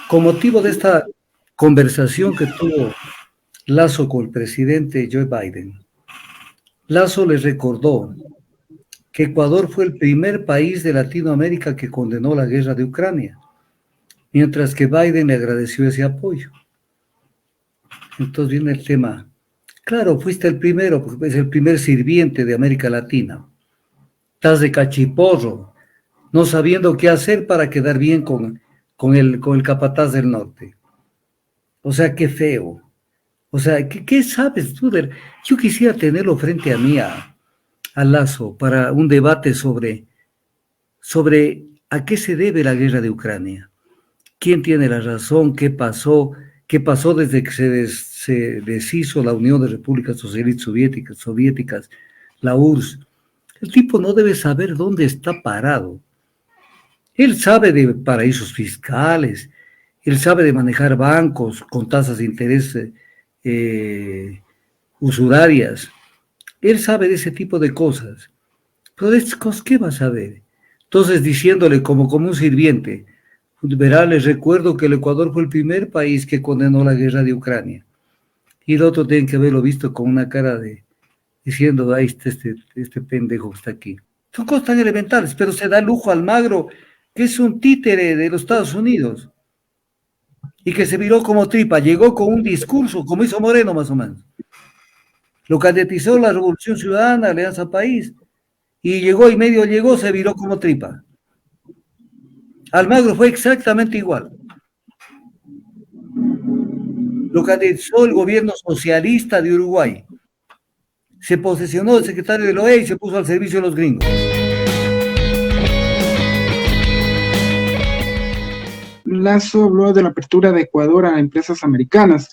Con motivo de esta conversación que tuvo Lasso con el presidente Joe Biden, Lasso le recordó que Ecuador fue el primer país de Latinoamérica que condenó la guerra de Ucrania, mientras que Biden le agradeció ese apoyo. Entonces viene el tema. Claro, fuiste el primero, porque es el primer sirviente de América Latina. Estás de cachiporro, no sabiendo qué hacer para quedar bien con el capataz del norte. O sea, qué feo. O sea, ¿qué sabes tú? Yo quisiera tenerlo frente a mí, a Lasso, para un debate sobre a qué se debe la guerra de Ucrania. ¿Quién tiene la razón? ¿Qué pasó desde que se deshizo la Unión de Repúblicas Socialistas Soviéticas, la URSS? El tipo no debe saber dónde está parado. Él sabe de paraísos fiscales, él sabe de manejar bancos con tasas de interés usurarias, él sabe de ese tipo de cosas. Pero de estas cosas, ¿qué va a saber? Entonces, diciéndole como un sirviente, verá, les recuerdo que el Ecuador fue el primer país que condenó la guerra de Ucrania. Y el otro tiene que haberlo visto con una cara diciendo, ahí está este pendejo que está aquí. Son cosas tan elementales, pero se da lujo al Magro, que es un títere de los Estados Unidos, y que se viró como tripa, llegó con un discurso, como hizo Moreno más o menos. Lo candidatizó la Revolución Ciudadana, Alianza País, y llegó y medio llegó, se viró como tripa. Almagro fue exactamente igual. Lo candidatizó el gobierno socialista de Uruguay. Se posesionó el secretario de la OEA y se puso al servicio de los gringos. Lasso habló de la apertura de Ecuador a empresas americanas.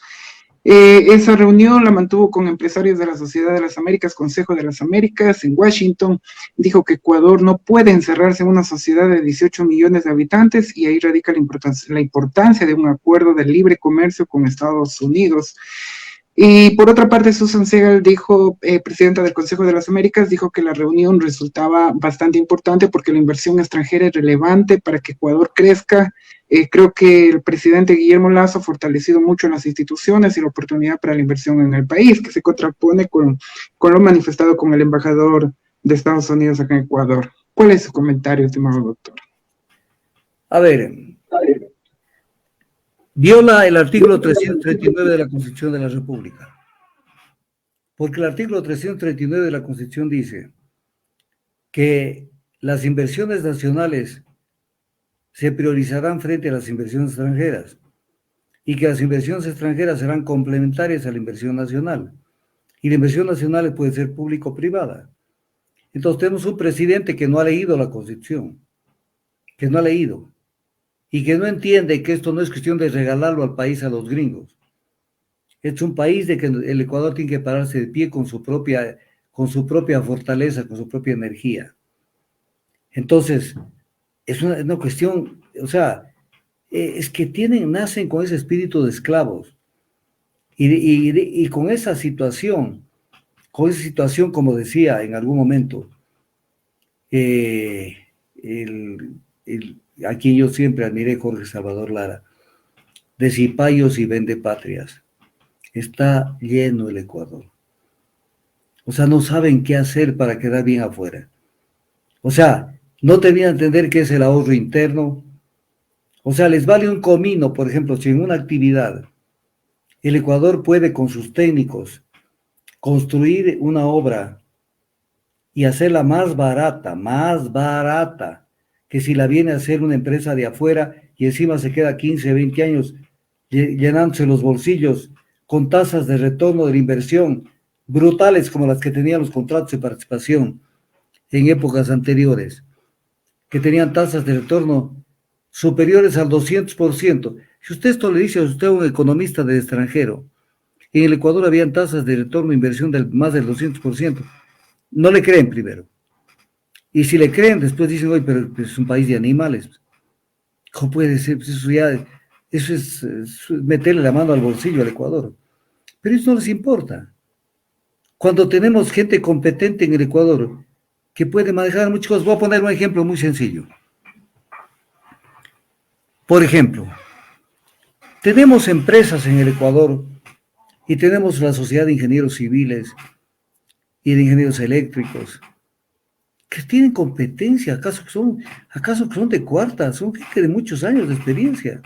Esa reunión la mantuvo con empresarios de la Sociedad de las Américas, Consejo de las Américas, en Washington. Dijo que Ecuador no puede encerrarse en una sociedad de 18 millones de habitantes y ahí radica la importancia de un acuerdo de libre comercio con Estados Unidos. Y por otra parte, Susan Segal dijo, presidenta del Consejo de las Américas, dijo que la reunión resultaba bastante importante porque la inversión extranjera es relevante para que Ecuador crezca. Creo que el presidente Guillermo Lasso ha fortalecido mucho las instituciones y la oportunidad para la inversión en el país, que se contrapone con lo manifestado con el embajador de Estados Unidos acá en Ecuador. ¿Cuál es su comentario, estimado doctor? A ver, viola el artículo 339 de la Constitución de la República. Porque el artículo 339 de la Constitución dice que las inversiones nacionales se priorizarán frente a las inversiones extranjeras y que las inversiones extranjeras serán complementarias a la inversión nacional. Y la inversión nacional puede ser público-privada. Entonces tenemos un presidente que no ha leído la Constitución, que no ha leído, y que no entiende que esto no es cuestión de regalarlo al país a los gringos. Es un país de que el Ecuador tiene que pararse de pie con su propia fortaleza, con su propia energía. Entonces, es una cuestión, o sea, es que nacen con ese espíritu de esclavos. Y con esa situación, como decía en algún momento, a quien yo siempre admiré, Jorge Salvador Lara, de cipayos y vendepatrias. Está lleno el Ecuador. O sea, no saben qué hacer para quedar bien afuera. O sea, no tenían que entender qué es el ahorro interno. O sea, les vale un comino, por ejemplo, si en una actividad el Ecuador puede con sus técnicos construir una obra y hacerla más barata, que si la viene a hacer una empresa de afuera y encima se queda 15, 20 años llenándose los bolsillos con tasas de retorno de la inversión brutales como las que tenían los contratos de participación en épocas anteriores, que tenían tasas de retorno superiores al 200%. Si usted esto le dice a usted, un economista del extranjero, en el Ecuador habían tasas de retorno de inversión del más del 200%, no le creen primero. Y si le creen, después dicen, oye, pero es un país de animales. ¿Cómo puede ser? Pues eso es meterle la mano al bolsillo al Ecuador. Pero eso no les importa. Cuando tenemos gente competente en el Ecuador que puede manejar muchas cosas, voy a poner un ejemplo muy sencillo. Por ejemplo, Tenemos empresas en el Ecuador y tenemos la Sociedad de Ingenieros Civiles y de Ingenieros Eléctricos que tienen competencia, acaso que son de cuarta, son gente de muchos años de experiencia.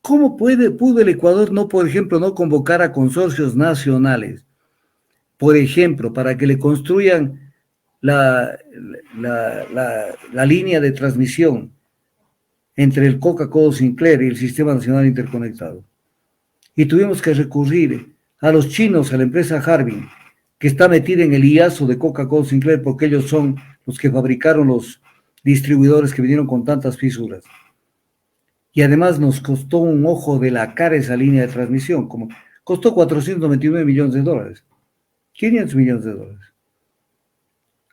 ¿Cómo pudo el Ecuador no, por ejemplo, no convocar a consorcios nacionales, por ejemplo, para que le construyan la línea de transmisión entre el Coca-Cola Sinclair y el Sistema Nacional Interconectado? Y tuvimos que recurrir a los chinos, a la empresa Harbin, que está metida en el IAZO de Coca-Cola Sinclair, porque ellos son los que fabricaron los distribuidores que vinieron con tantas fisuras. Y además nos costó un ojo de la cara esa línea de transmisión, como costó 499 millones de dólares, 500 millones de dólares.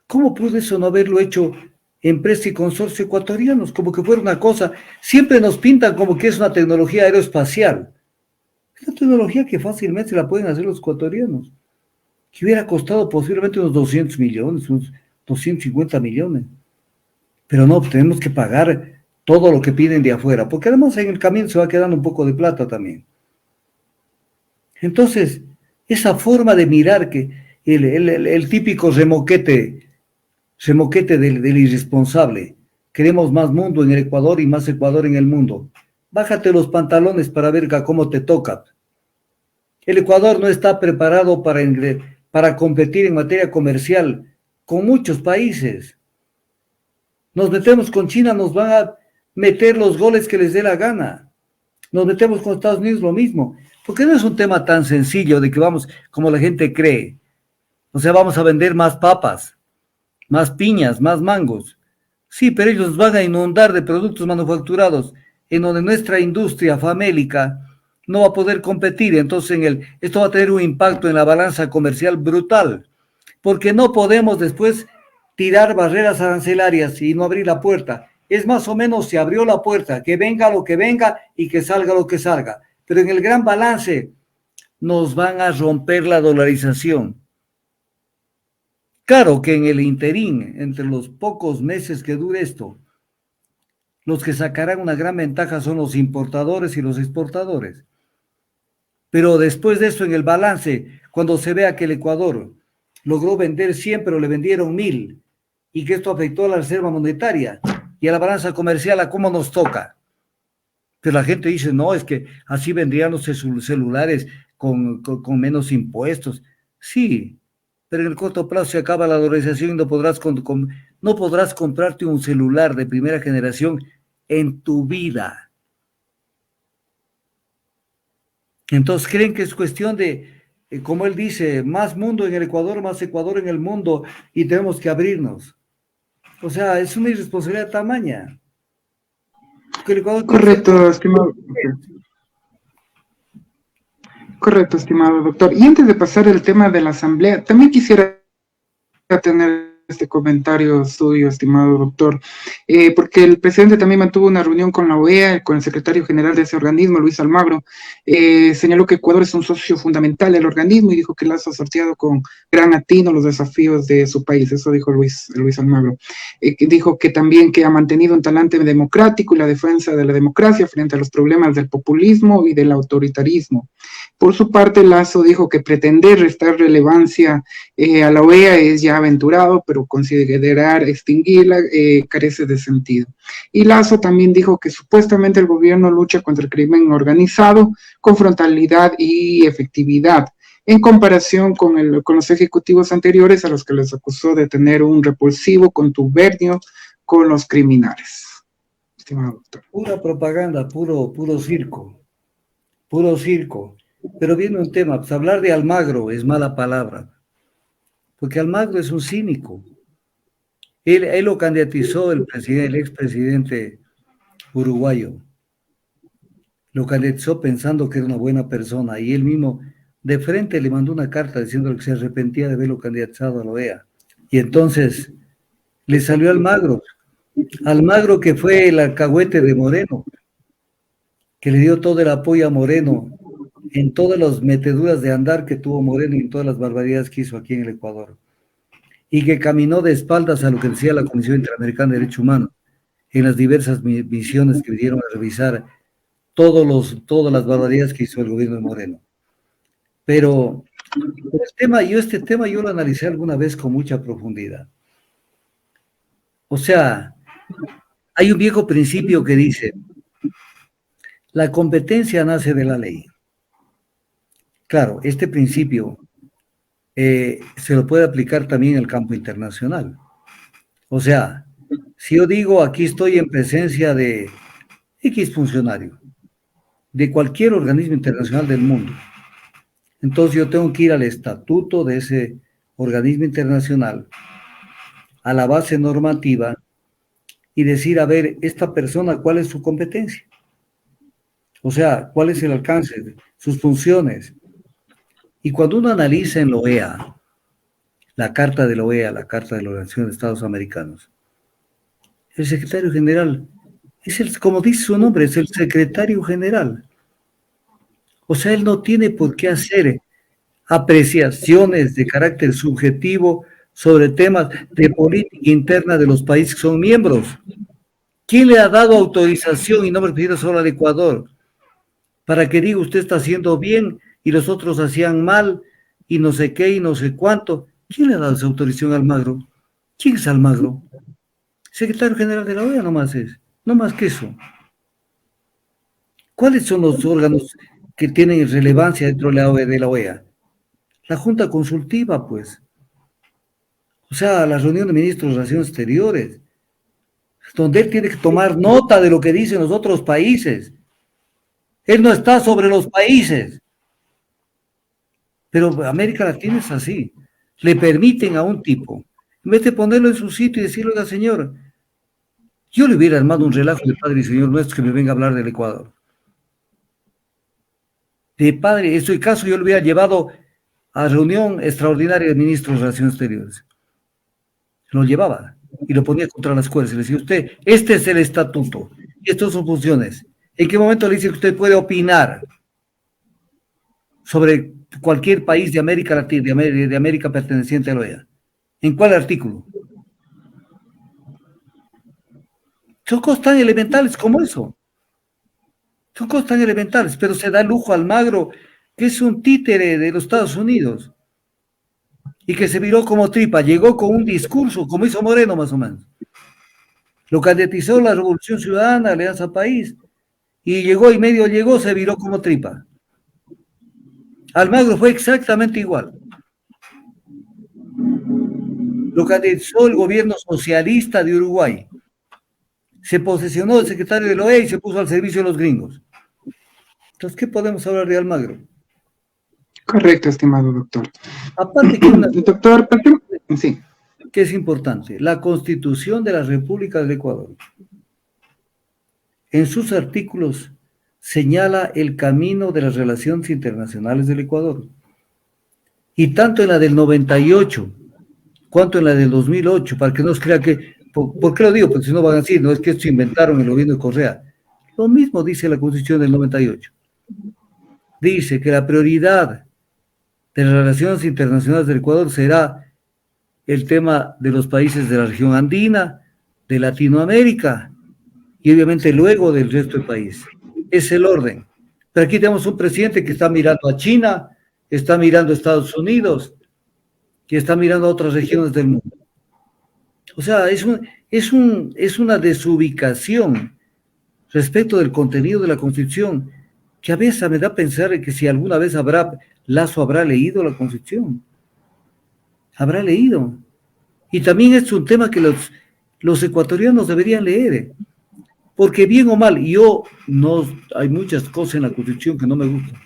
¿Cómo pudo eso no haberlo hecho empresa y consorcio ecuatorianos? Como que fuera una cosa, siempre nos pintan como que es una tecnología aeroespacial. Es una tecnología que fácilmente la pueden hacer los ecuatorianos, que hubiera costado posiblemente unos 200 millones, unos 250 millones. Pero no, tenemos que pagar todo lo que piden de afuera, porque además en el camino se va quedando un poco de plata también. Entonces, esa forma de mirar que el típico remoquete del irresponsable, queremos más mundo en el Ecuador y más Ecuador en el mundo. Bájate los pantalones para ver cómo te toca. El Ecuador no está preparado para competir en materia comercial con muchos países. Nos metemos con China, nos van a meter los goles que les dé la gana. Nos metemos con Estados Unidos, lo mismo. Porque no es un tema tan sencillo de que vamos, como la gente cree. O sea, vamos a vender más papas, más piñas, más mangos. Sí, pero ellos nos van a inundar de productos manufacturados en donde nuestra industria famélica no va a poder competir. Entonces, esto va a tener un impacto en la balanza comercial brutal. Porque no podemos después tirar barreras arancelarias y no abrir la puerta. Es más o menos se abrió la puerta, que venga lo que venga y que salga lo que salga. Pero en el gran balance nos van a romper la dolarización. Claro que en el interín, entre los pocos meses que dure esto, los que sacarán una gran ventaja son los importadores y los exportadores. Pero después de eso, en el balance, cuando se vea que el Ecuador logró vender 100, pero le vendieron 1000, y que esto afectó a la reserva monetaria y a la balanza comercial, ¿a cómo nos toca? Pero la gente dice, no, es que así vendrían los celulares con menos impuestos. Sí, pero en el corto plazo se acaba la dolarización y no podrás comprarte un celular de primera generación en tu vida. Entonces creen que es cuestión de, como él dice, más mundo en el Ecuador, más Ecuador en el mundo, y tenemos que abrirnos. O sea, es una irresponsabilidad tamaña. Correcto, estimado. Correcto, estimado doctor. Y antes de pasar el tema de la asamblea, también quisiera tener este comentario suyo, estimado doctor, porque el presidente también mantuvo una reunión con la OEA, con el secretario general de ese organismo, Luis Almagro, señaló que Ecuador es un socio fundamental del organismo y dijo que Lazo ha sorteado con gran atino los desafíos de su país, eso dijo Luis Almagro. Dijo que también que ha mantenido un talante democrático y la defensa de la democracia frente a los problemas del populismo y del autoritarismo. Por su parte, Lazo dijo que pretender restar relevancia a la OEA es ya aventurado, pero considerar extinguirla carece de sentido. Y Lazo también dijo que supuestamente el gobierno lucha contra el crimen organizado con frontalidad y efectividad, en comparación con los ejecutivos anteriores a los que les acusó de tener un repulsivo contubernio con los criminales. Estimado doctor. Pura propaganda, puro circo, puro circo. Pero viene un tema, pues hablar de Almagro es mala palabra, porque Almagro es un cínico. Él lo candidatizó el expresidente uruguayo. Lo candidatizó pensando que era una buena persona y él mismo de frente le mandó una carta diciendo que se arrepentía de haberlo candidatizado a la OEA. Y entonces le salió Almagro que fue el alcahuete de Moreno, que le dio todo el apoyo a Moreno en todas las meteduras de andar que tuvo Moreno y en todas las barbaridades que hizo aquí en el Ecuador. Y que caminó de espaldas a lo que decía la Comisión Interamericana de Derechos Humanos en las diversas misiones que vinieron a revisar todas las barbaridades que hizo el gobierno de Moreno. Pero este tema yo lo analicé alguna vez con mucha profundidad. O sea, hay un viejo principio que dice, la competencia nace de la ley. Claro, este principio se lo puede aplicar también en el campo internacional. O sea, si yo digo aquí estoy en presencia de X funcionario, de cualquier organismo internacional del mundo, entonces yo tengo que ir al estatuto de ese organismo internacional, a la base normativa, y decir, a ver, esta persona, ¿cuál es su competencia? O sea, ¿cuál es el alcance, sus funciones? Y cuando uno analiza en la OEA, la Carta de la OEA, la Carta de la Organización de Estados Americanos, el secretario general como dice su nombre, es el secretario general. O sea, él no tiene por qué hacer apreciaciones de carácter subjetivo sobre temas de política interna de los países que son miembros. ¿Quién le ha dado autorización, y no me refiero solo al Ecuador, para que diga usted está haciendo bien y los otros hacían mal y no sé qué y no sé cuánto? ¿Quién le ha dado esa autorización a Almagro? ¿Quién es Almagro? Secretario general de la OEA nomás es, no más que eso. ¿Cuáles son los órganos que tienen relevancia dentro de la OEA? La Junta Consultiva, pues. O sea, la reunión de ministros de Relaciones Exteriores, donde él tiene que tomar nota de lo que dicen los otros países. Él no está sobre los países. Pero América Latina es así. Le permiten a un tipo, en vez de ponerlo en su sitio y decirle, oiga, señor, yo le hubiera armado un relajo de Padre y Señor nuestro que me venga a hablar del Ecuador. De Padre, en este caso yo le hubiera llevado a reunión extraordinaria de ministros de Relaciones Exteriores. Lo llevaba y lo ponía contra las cuerdas y le decía, usted, este es el estatuto y estas son funciones. ¿En qué momento le dice que usted puede opinar sobre cualquier país de América Latina, de América perteneciente a la OEA? ¿En cuál artículo? Son cosas tan elementales como eso. Son cosas tan elementales, pero se da lujo a Almagro, que es un títere de los Estados Unidos, y que se viró como tripa, llegó con un discurso, como hizo Moreno más o menos. Lo candidatizó la Revolución Ciudadana, Alianza País, y llegó y medio llegó, se viró como tripa. Almagro fue exactamente igual. Lo candidatizó el gobierno socialista de Uruguay. Se posesionó el secretario de la OEA y se puso al servicio de los gringos. Entonces, ¿qué podemos hablar de Almagro? Correcto, estimado doctor. Aparte que doctor, sí. Que es importante, la Constitución de la República del Ecuador, en sus artículos, señala el camino de las relaciones internacionales del Ecuador. Y tanto en la del 98, cuanto en la del 2008, para que no se crea que, ¿por qué lo digo? Porque si no van a decir, no es que esto inventaron el gobierno de Correa. Lo mismo dice la Constitución del 98. Dice que la prioridad de las relaciones internacionales del Ecuador será el tema de los países de la región andina, de Latinoamérica y obviamente luego del resto del país. Es el orden. Pero aquí tenemos un presidente que está mirando a China, está mirando a Estados Unidos, que está mirando a otras regiones del mundo. O sea, es una desubicación respecto del contenido de la Constitución, que a veces me da a pensar que si alguna vez Lazo habrá leído la Constitución. Habrá leído. Y también es un tema que los ecuatorianos deberían leer. Porque bien o mal, hay muchas cosas en la Constitución que no me gustan.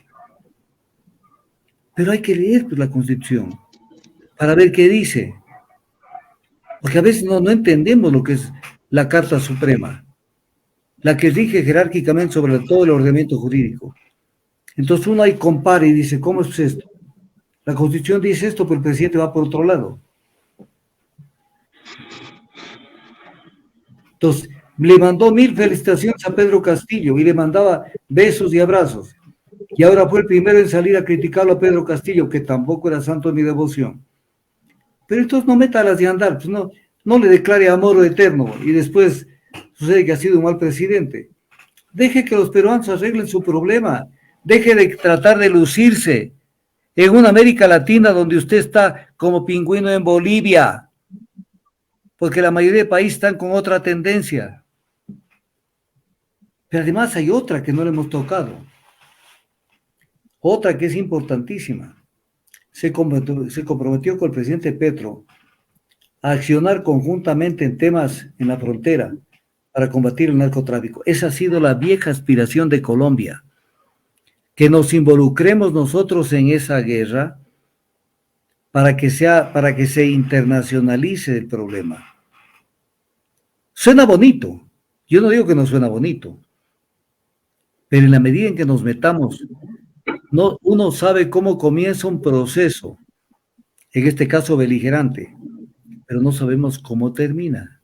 Pero hay que leer pues, la Constitución para ver qué dice. Porque a veces no entendemos lo que es la Carta Suprema, la que rige jerárquicamente sobre todo el ordenamiento jurídico. Entonces uno ahí compara y dice, ¿cómo es esto? La Constitución dice esto, pero el presidente va por otro lado. Entonces, le mandó 1000 felicitaciones a Pedro Castillo y le mandaba besos y abrazos. Y ahora fue el primero en salir a criticarlo a Pedro Castillo, que tampoco era santo ni devoción. Pero entonces no meta las de andar, pues no le declare amor eterno y después sucede que ha sido un mal presidente. Deje que los peruanos arreglen su problema. Deje de tratar de lucirse en una América Latina donde usted está como pingüino en Bolivia, porque la mayoría de países están con otra tendencia. Pero además hay otra que no le hemos tocado, otra que es importantísima. Se comprometió con el presidente Petro a accionar conjuntamente en temas en la frontera para combatir el narcotráfico. Esa ha sido la vieja aspiración de Colombia, que nos involucremos nosotros en esa guerra para que se internacionalice el problema. Suena bonito, yo no digo que no suena bonito, pero en la medida en que nos metamos, uno sabe cómo comienza un proceso, en este caso beligerante, pero no sabemos cómo termina.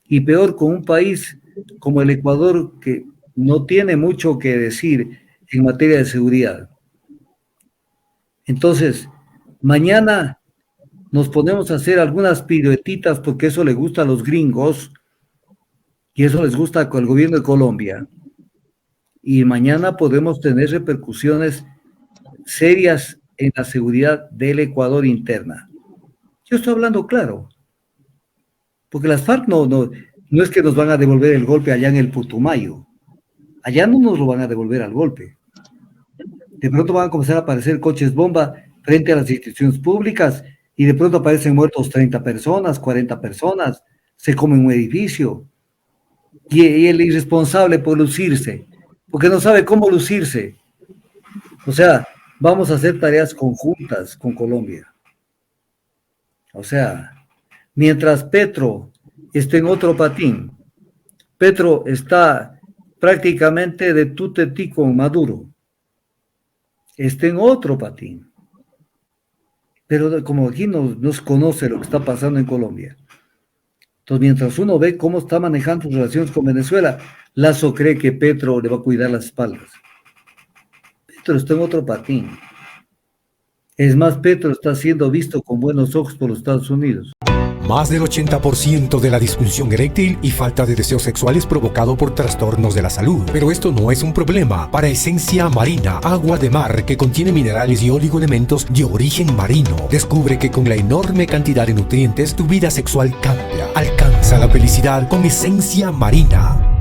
Y peor con un país como el Ecuador, que no tiene mucho que decir en materia de seguridad. Entonces, mañana nos ponemos a hacer algunas piruetitas porque eso le gusta a los gringos y eso les gusta al gobierno de Colombia. Y mañana podemos tener repercusiones serias en la seguridad del Ecuador interna. Yo estoy hablando claro, porque las FARC no es que nos van a devolver el golpe allá en el Putumayo. Allá no nos lo van a devolver al golpe. De pronto van a comenzar a aparecer coches bomba frente a las instituciones públicas y de pronto aparecen muertos 30 personas, 40 personas, se come un edificio. Y el irresponsable por lucirse, porque no sabe cómo lucirse. O sea, vamos a hacer tareas conjuntas con Colombia. O sea, mientras Petro esté en otro patín, Petro está prácticamente de tú te ti con Maduro, está en otro patín. Pero como aquí no se conoce lo que está pasando en Colombia, entonces mientras uno ve cómo está manejando sus relaciones con Venezuela, Lazo cree que Petro le va a cuidar las espaldas. Petro está en otro patín. Es más, Petro está siendo visto con buenos ojos por los Estados Unidos. Más del 80% de la disfunción eréctil y falta de deseos sexuales provocado por trastornos de la salud. Pero esto no es un problema para Esencia Marina, agua de mar que contiene minerales y oligoelementos de origen marino. Descubre que con la enorme cantidad de nutrientes tu vida sexual cambia. Alcanza la felicidad con Esencia Marina.